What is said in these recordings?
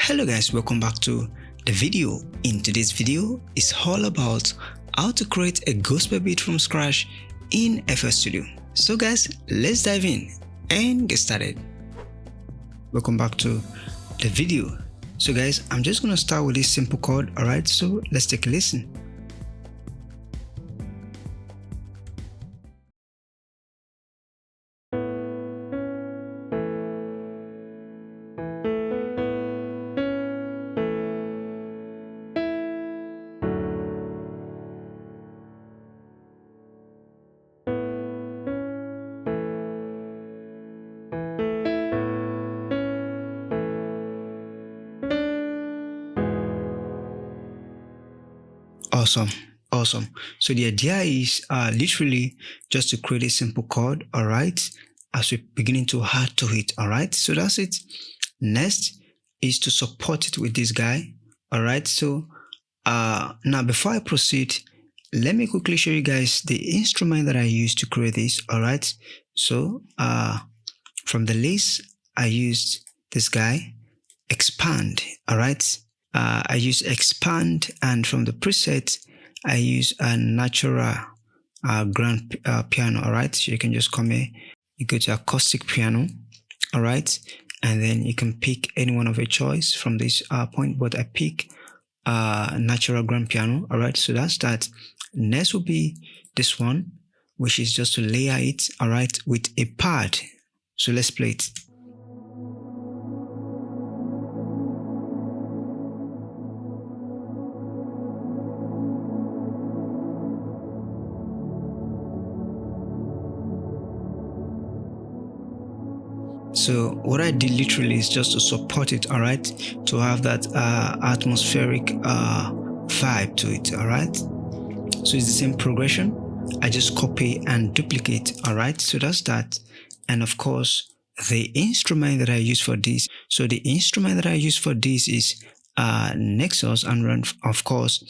Hello guys, welcome back to the video. In today's video is all about how to create a gospel beat from scratch in FL Studio. So guys, let's dive in and get started. Welcome back to the video. So guys, I'm just gonna start with this simple chord. Alright, so let's take a listen. Awesome. So the idea is literally just to create a simple chord, all right, as we're beginning to add to it. All right, so that's it. Next is to support it with this guy. All right, so now before I proceed, let me quickly show you guys the instrument that I used to create this. All right, so from the list I used this guy, expand. All right, I use expand, and from the preset I use a natural grand piano. All right, so you can just come here, you go to acoustic piano. All right, and then you can pick any one of your choice from this point, but I pick natural grand piano. All right, so that's that. Next will be this one, which is just to layer it, all right, with a pad. So let's play it. So what I did literally is just to support it, all right, to have that atmospheric vibe to it. All right, so it's the same progression. I just copy and duplicate. All right, so that's that. And of course the instrument that I use for this, so the instrument that I use for this is Nexus, and of course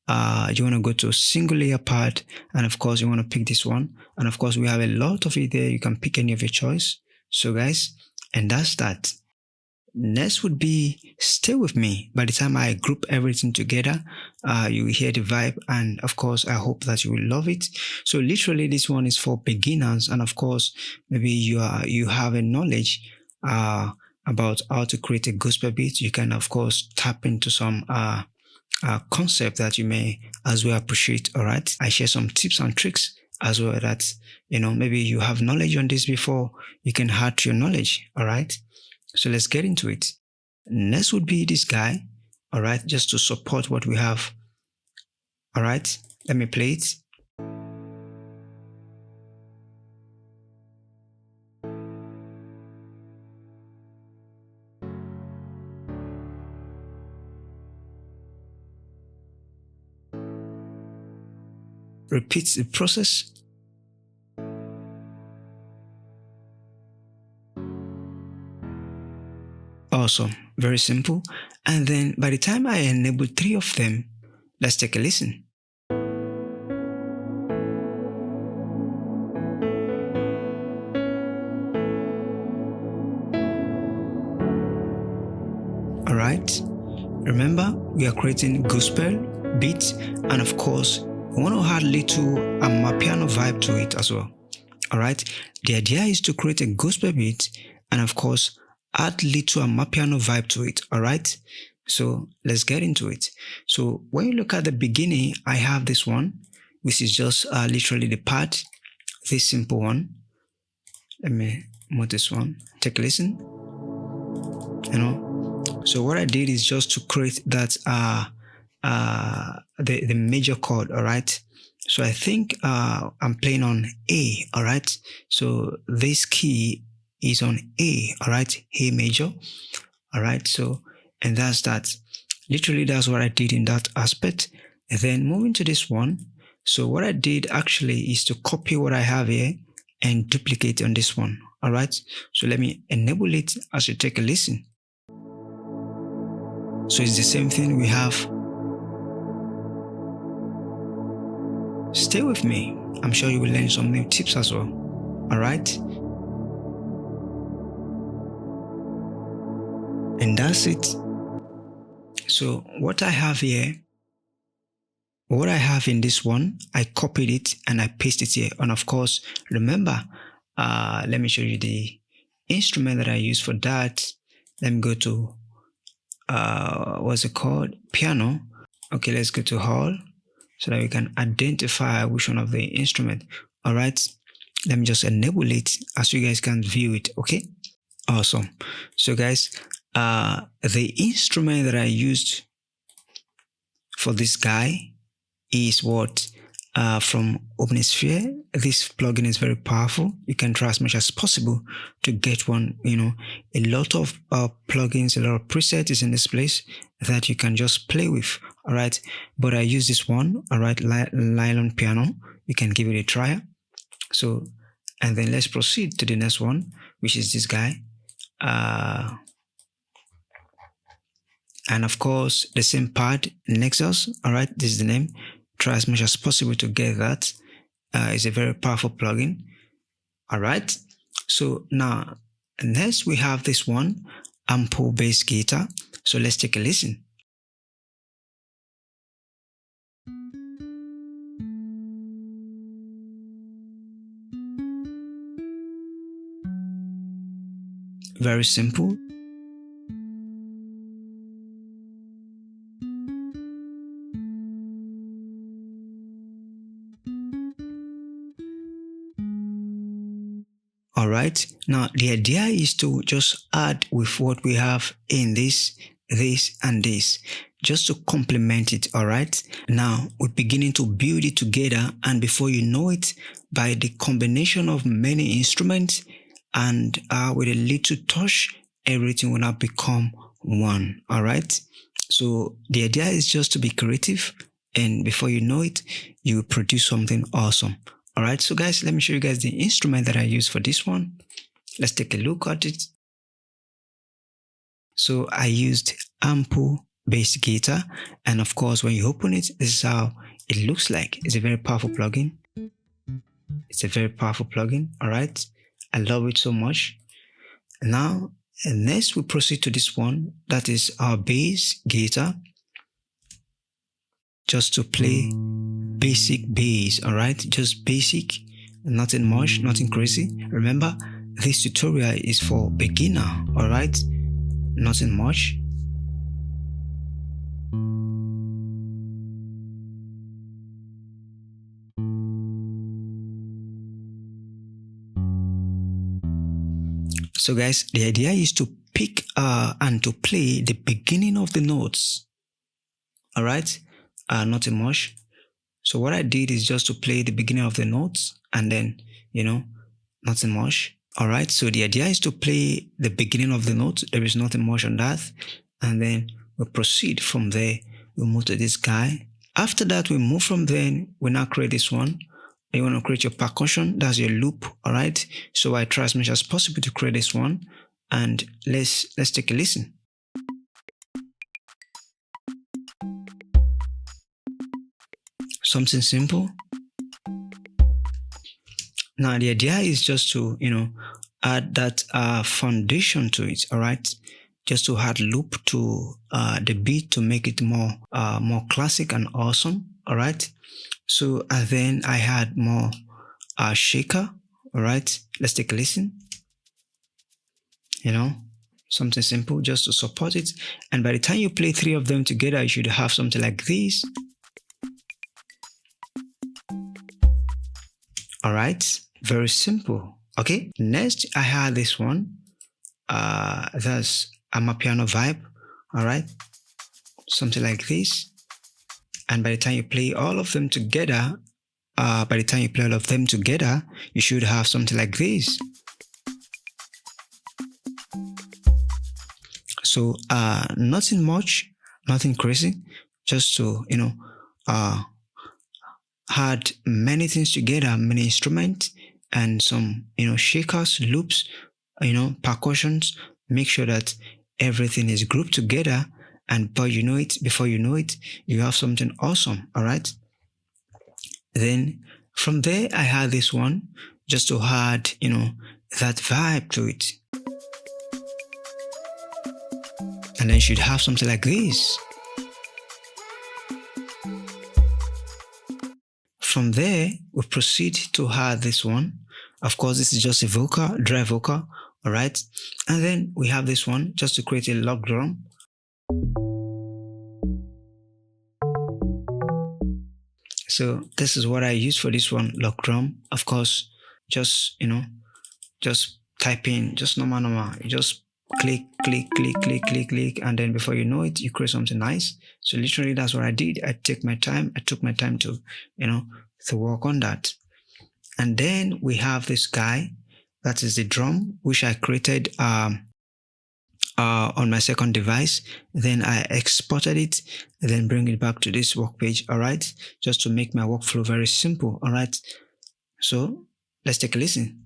you want to go to single layer pad, and of course you want to pick this one, and of course we have a lot of it there. You can pick any of your choice. So guys, and that's that. Next would be Stay With Me. By the time I group everything together, you will hear the vibe, and of course I hope that you will love it. So literally this one is for beginners, and of course maybe you have a knowledge about how to create a gospel beat. You can of course tap into some concept that you may as well appreciate. All right, I share some tips and tricks as well that, you know, maybe you have knowledge on this before, you can add to your knowledge. All right, so let's get into it. Next would be this guy. All right, just to support what we have. All right, let me play it. Repeat the process. Awesome, very simple. And then by the time I enable 3 of them, let's take a listen. All right, remember we are creating gospel beats, and of course we want to add little piano vibe to it as well. All right, the idea is to create a gospel beat and of course add little piano vibe to it. All right, so let's get into it. So when you look at the beginning, I have this one, which is just literally the pad, this simple one. Let me move this one, take a listen. You know, so what I did is just to create that the major chord. All right, so I think I'm playing on A. All right, so this key is on A. All right, A major. All right, so and that's that. Literally that's what I did in that aspect. And then moving to this one, so what I did actually is to copy what I have here and duplicate on this one. All right, so let me enable it as you take a listen. So it's the same thing we have. Stay with me. I'm sure you will learn some new tips as well. All right, and that's it. So what I have here, what I have in this one, I copied it and I pasted it here. And of course, remember, let me show you the instrument that I use for that. Let me go to, what's it called? Piano. Okay, let's go to Hall so that we can identify which one of the instrument. All right, let me just enable it as you guys can view it. Okay, awesome. So guys, the instrument that I used for this guy is what from OpenSphere. This plugin is very powerful. You can try as much as possible to get one. A lot of plugins, a lot of presets is in this place that you can just play with. All right, but I use this one. All right, nylon piano. You can give it a try. So, and then let's proceed to the next one, which is this guy. And of course, the same pad, Nexus. All right, this is the name. Try as much as possible to get that. It's a very powerful plugin. All right. So now, next we have this one, ample bass guitar. So let's take a listen. Very simple. All right, now the idea is to just add with what we have in this, and this, just to complement it. All right, now we're beginning to build it together, and before you know it, by the combination of many instruments and with a little touch, everything will now become one. All right, so the idea is just to be creative, and before you know it, you produce something awesome. All right, so guys, let me show you guys the instrument that I use for this one. Let's take a look at it. So I used ample bass guitar, and of course, when you open it, this is how it looks like. It's a very powerful plugin. It's a very powerful plugin. All right, I love it so much. Now, next we proceed to this one. That is our bass guitar. Just to play basic bass. All right, just basic, nothing much, nothing crazy. Remember, this tutorial is for beginner. All right, nothing much. So guys, the idea is to pick and to play the beginning of the notes. All right, nothing much. So what I did is just to play the beginning of the notes, and then, nothing much. All right, so the idea is to play the beginning of the notes. There is nothing much on that. And then we proceed from there. We move to this guy. After that, we move from there. We now create this one. You want to create your percussion. That's your loop. All right, so I try as much as possible to create this one. And let's take a listen. Something simple. Now the idea is just to add that foundation to it. All right, just to add loop to the beat to make it more classic and awesome. All right, so then I had more shaker. All right, let's take a listen. Something simple just to support it, and by the time you play 3 of them together, you should have something like this. All right, very simple. Okay, next I had this one. That's amapiano vibe. All right, something like this. And by the time you play all of them together, you should have something like this. So nothing much, nothing crazy, just to had many things together, many instruments, and some shakers, loops, percussions. Make sure that everything is grouped together, and before you know it, you have something awesome. All right, then from there I had this one just to add that vibe to it, and then you should have something like this. From there, we proceed to add this one. Of course, this is just a vocal, dry vocal, all right? And then we have this one just to create a lock drum. So this is what I use for this one, lock drum. Of course, just, just type in, just normal. You just click, and then before you know it, you create something nice. So literally that's what I did. I took my time to, to work on that. And then we have this guy, that is the drum, which I created on my second device. Then I exported it and then bring it back to this work page, all right, just to make my workflow very simple, all right. So let's take a listen.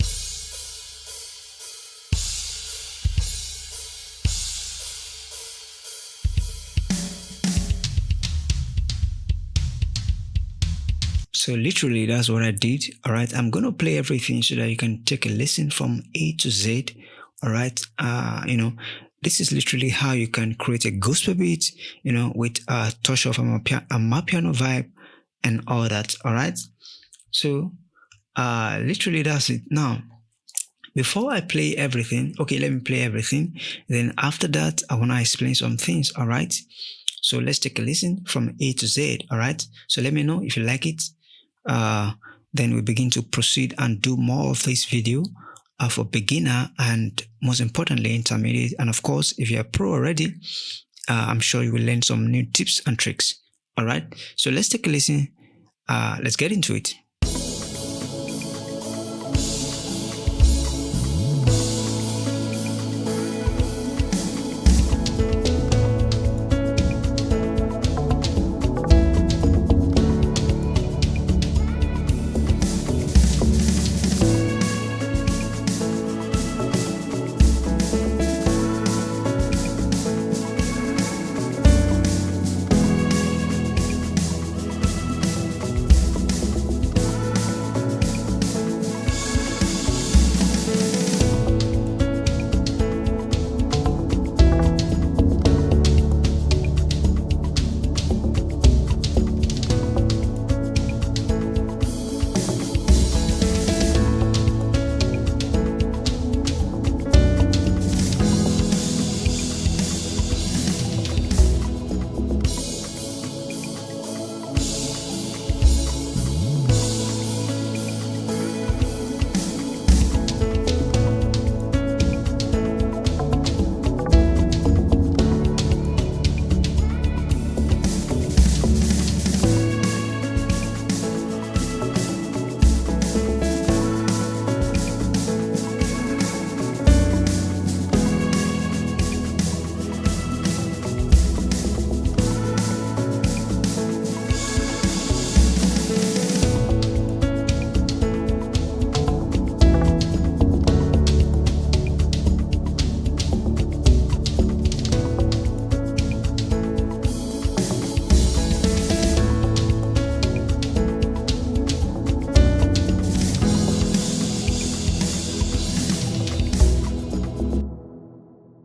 So literally that's what I did, all right. I'm going to play everything so that you can take a listen from A to Z, all right. This is literally how you can create a gospel beat, with a touch of a Amapiano vibe and all that, all right. So literally that's it. Now, before I play everything, okay, let me play everything. Then after that, I want to explain some things, all right. So let's take a listen from A to Z, all right. So let me know if you like it. Then we begin to proceed and do more of this video for beginner and most importantly intermediate. And of course, if you're a pro already, I'm sure you will learn some new tips and tricks. All right, so let's take a listen. Let's get into it.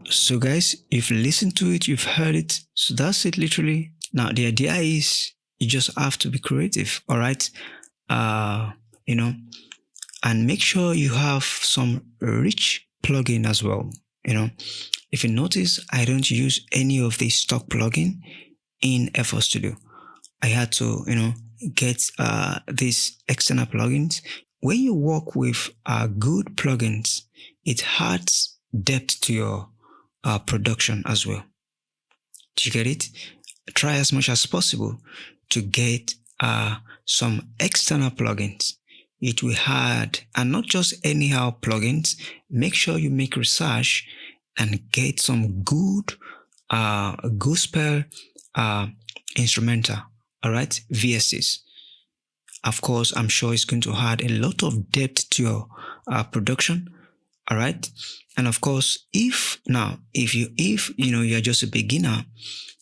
So guys, you've listened to it, you've heard it. So that's it literally. Now the idea is you just have to be creative, all right? And make sure you have some rich plugin as well. If you notice, I don't use any of the stock plugin in FL Studio. I had to, get these external plugins. When you work with good plugins, it adds depth to your production as well. Do you get it? Try as much as possible to get some external plugins. It will add, and not just anyhow plugins. Make sure you make research and get some good gospel instrumental, all right, VSCs. Of course, I'm sure it's going to add a lot of depth to your production, all right. And of course, if you're just a beginner,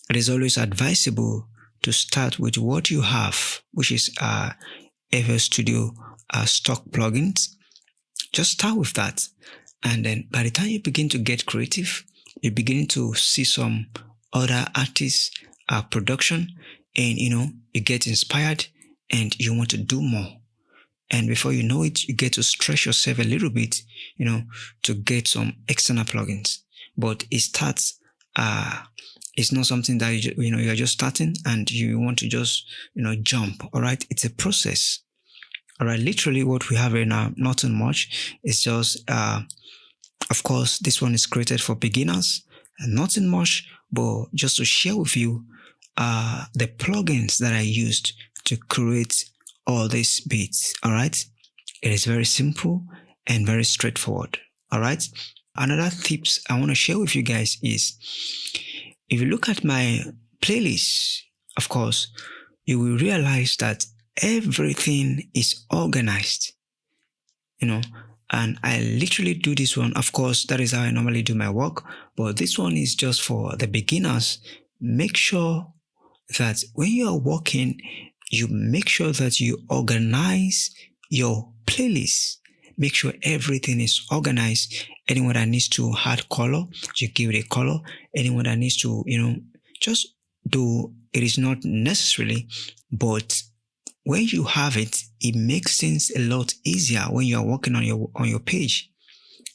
it is always advisable to start with what you have, which is FL Studio stock plugins. Just start with that, and then by the time you begin to get creative, you begin to see some other artists production, and you get inspired, and you want to do more. And before you know it, you get to stretch yourself a little bit, to get some external plugins. But it starts, it's not something that you're just starting and you want to just, jump. All right. It's a process. All right. Literally what we have right now, nothing much. It's just, of course, this one is created for beginners and nothing much, but just to share with you, the plugins that I used to create all these beats. All right. It is very simple and very straightforward. All right. Another tips I want to share with you guys is, if you look at my playlist, of course, you will realize that everything is organized, and I literally do this one. Of course, that is how I normally do my work, but this one is just for the beginners. Make sure that when you are working, you make sure that you organize your playlist. Make sure everything is organized. Anyone that needs to add color, you give it a color. Anyone that needs to, just do, it is not necessarily, but when you have it, it makes things a lot easier when you are working on your page.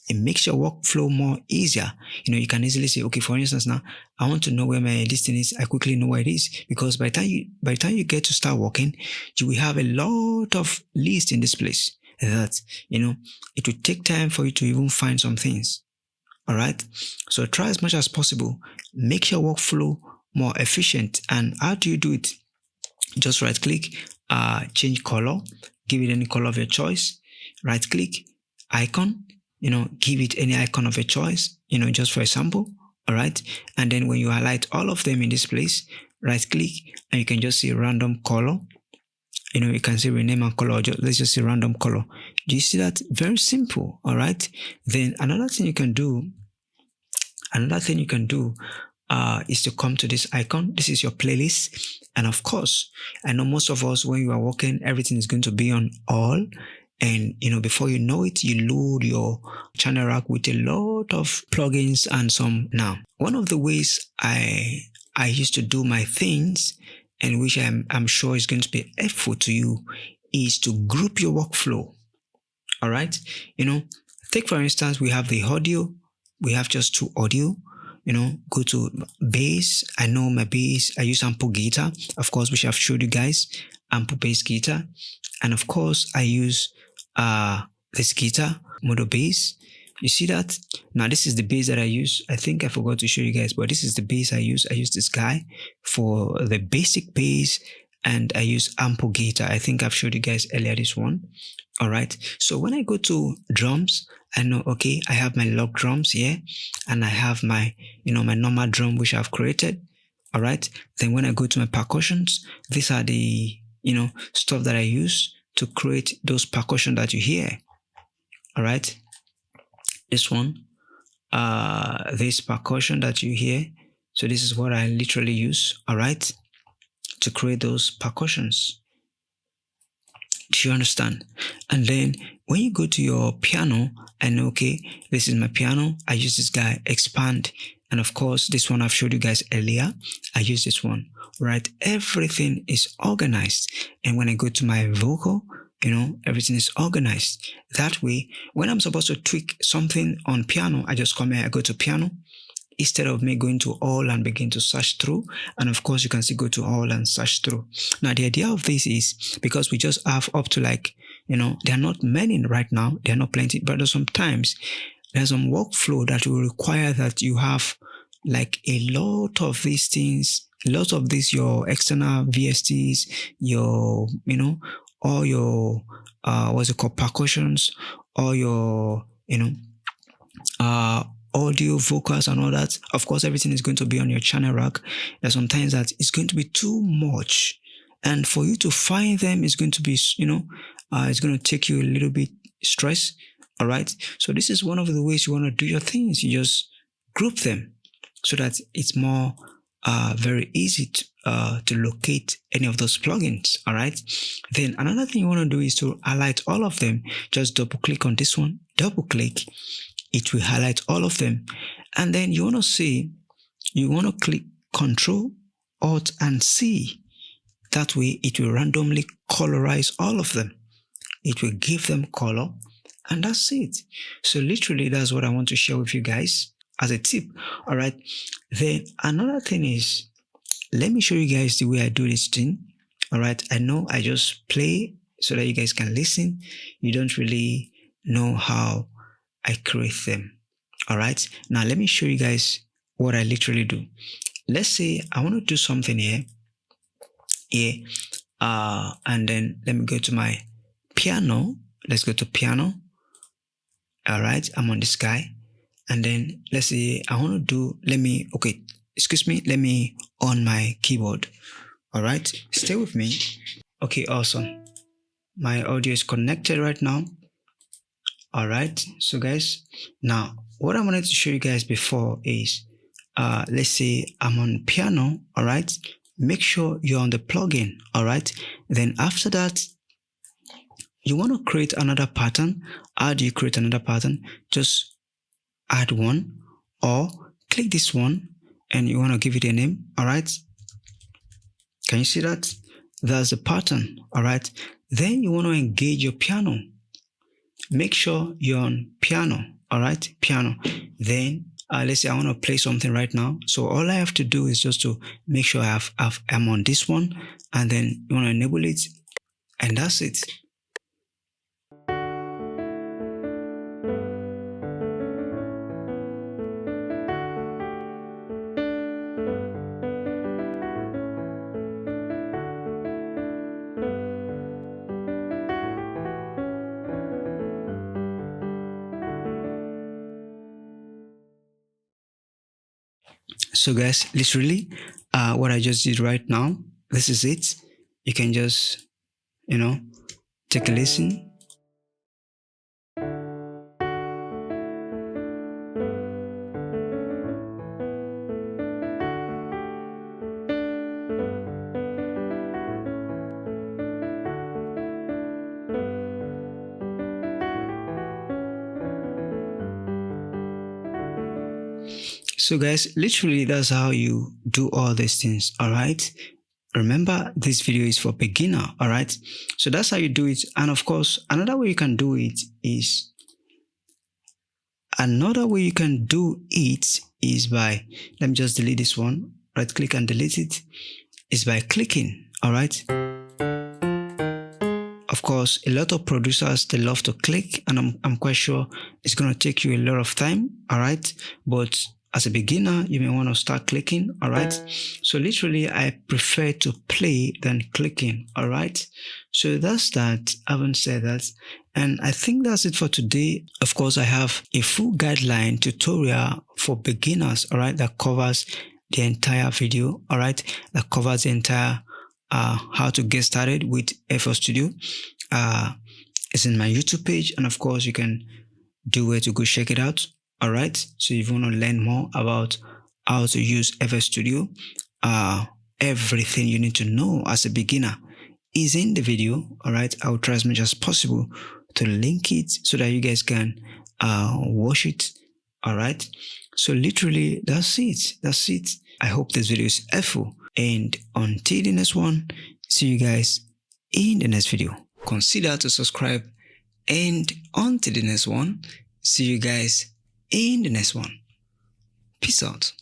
It makes your workflow more easier. You can easily say, okay, for instance, now I want to know where my listing is. I quickly know where it is, because by the time you get to start working, you will have a lot of lists in this place that, it will take time for you to even find some things. All right. So try as much as possible. Make your workflow more efficient. And how do you do it? Just right click, change color, give it any color of your choice. Right click, icon, give it any icon of your choice, just for example. All right. And then when you highlight all of them in this place, right click, and you can just see random color. You can say rename and color. Let's just say random color. Do you see that? Very simple. All right. Then another thing you can do is to come to this icon. This is your playlist. And of course, I know most of us, when you are working, everything is going to be on all. And, before you know it, you load your channel rack with a lot of plugins and some. Now, one of the ways I used to do my things, and which I'm sure is going to be helpful to you, is to group your workflow. All right. Take for instance, we have the audio. We have just 2 audio. Go to bass. I know my bass. I use amp guitar, of course, which I've showed you guys, amp bass guitar. And of course, I use this guitar, mono bass. You see that? Now, this is the bass that I use. I think I forgot to show you guys, but this is the bass I use. I use this guy for the basic bass, and I use amp guitar. I think I've showed you guys earlier this one. All right. So when I go to drums, I know, okay, I have my log drums here, and I have my, my normal drum, which I've created. All right. Then when I go to my percussions, these are the, stuff that I use to create those percussion that you hear. All right. This one, this percussion that you hear. So this is what I literally use. All right. To create those percussions. Do you understand? And then when you go to your piano, and okay, this is my piano. I use this guy, expand. And of course, this one I've showed you guys earlier. I use this one, right? Everything is organized. And when I go to my vocal, everything is organized. That way, when I'm supposed to tweak something on piano, I just come here, I go to piano, instead of me going to all and begin to search through. And of course, you can still go to all and search through. Now, the idea of this is because we just have up to there are not many right now. There are not plenty, but sometimes there's some workflow that will require that you have like a lot of these things, lots of these, your external VSTs, your, all your, what's it called, percussions, all your, audio, vocals, and all that. Of course, everything is going to be on your channel rack. There's sometimes that it's going to be too much, and for you to find them is going to be, it's going to take you a little bit stress. All right. So this is one of the ways you want to do your things. You just group them so that it's more very easy to locate any of those plugins. All right. Then another thing you want to do is to highlight all of them. Just double click on this one, double click. It will highlight all of them. And then you want to click Control, Alt, and C. That way it will randomly colorize all of them. It will give them color, and that's it. So literally that's what I want to share with you guys as a tip. All right. Then another thing is, let me show you guys the way I do this thing. All right. I know I just play so that you guys can listen. You don't really know how I create them. All right. Now let me show you guys what I literally do. Let's say I want to do something here. And then let me go to my piano. Let's go to piano. All right, I'm on this guy, and then let's say I want to do, let me on my keyboard. All right, stay with me. Okay, awesome. My audio is connected right now. All right, so guys, now what I wanted to show you guys before is, let's say I'm on piano. All right, make sure you're on the plugin. All right, then after that, you want to create another pattern. How do you create another pattern? Just add one, or click this one and you want to give it a name. All right, can you see that? That's the pattern. All right, then you want to engage your piano. Make sure you're on piano. All right, piano. Then let's say I want to play something right now. So all I have to do is just to make sure I'm on this one, and then you want to enable it, and that's it. So guys, literally what I just did right now, this is it. You can just, take a listen. So guys, literally that's how you do all these things. All right, remember this video is for beginner. All right, so that's how you do it. And of course, another way you can do it is by, let me just delete this one, right click and delete it, is by clicking. All right, of course, a lot of producers, they love to click, and I'm quite sure it's going to take you a lot of time. All right, but as a beginner, you may want to start clicking. All right, so literally I prefer to play than clicking. All right, so that's that. I haven't said that, and I think that's it for today. Of course, I have a full guideline tutorial for beginners, all right, that covers the entire video. All right, that covers the entire how to get started with FL Studio. It's in my YouTube page, and of course you can do it to go check it out. All right, so if you want to learn more about how to use FL Studio, everything you need to know as a beginner is in the video. All right, I will try as much as possible to link it so that you guys can watch it. All right, so literally that's it. I hope this video is helpful, and until the next one, see you guys in the next video. Consider to subscribe, and until the next one, see you guys in the next one. Peace out.